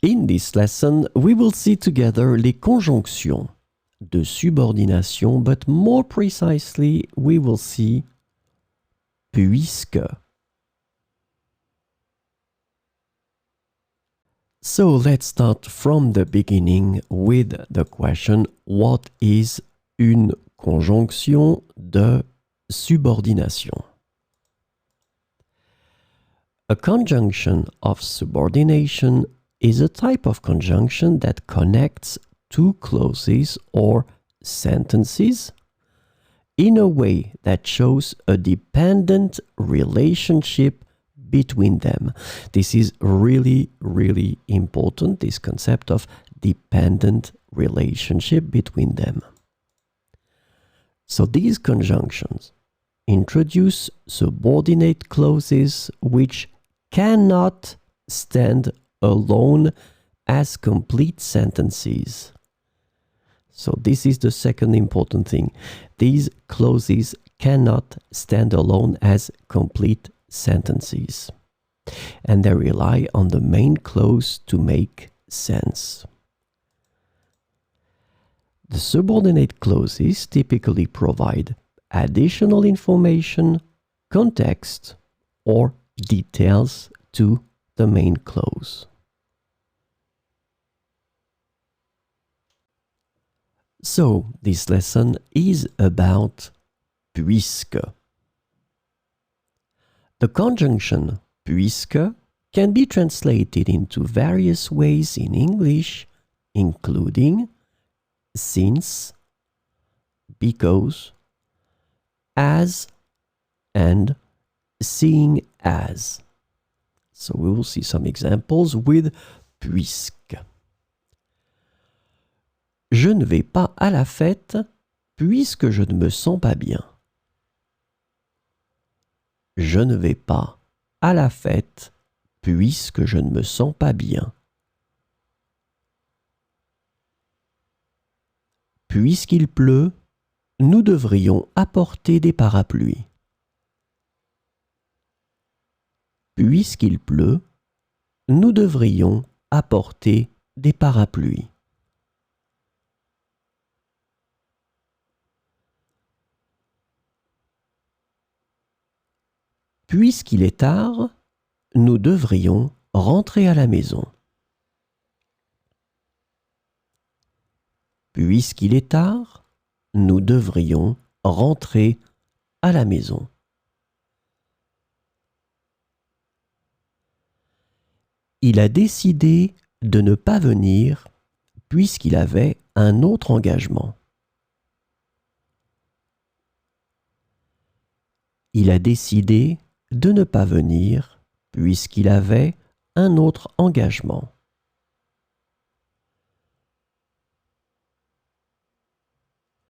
In this lesson, we will see together les conjonctions de subordination, but more precisely, we will see puisque. So let's start from the beginning with the question, what is une conjonction de subordination? A conjunction of subordination is a type of conjunction that connects two clauses or sentences in a way that shows a dependent relationship between them. This is really, really important, this concept of dependent relationship between them. So these conjunctions introduce subordinate clauses which cannot stand alone as complete sentences. So this is the second important thing. These clauses cannot stand alone as complete sentences, and they rely on the main clause to make sense. The subordinate clauses typically provide additional information, context, or details to the main clause. So, this lesson is about puisque. The conjunction puisque can be translated into various ways in English, including since, because, as, and seeing as. So we will see some examples with puisque. Je ne vais pas à la fête puisque je ne me sens pas bien. Je ne vais pas à la fête puisque je ne me sens pas bien. Puisqu'il pleut, nous devrions apporter des parapluies. Puisqu'il pleut, nous devrions apporter des parapluies. Puisqu'il est tard, nous devrions rentrer à la maison. Puisqu'il est tard, nous devrions rentrer à la maison. Il a décidé de ne pas venir puisqu'il avait un autre engagement. Il a décidé de ne pas venir puisqu'il avait un autre engagement.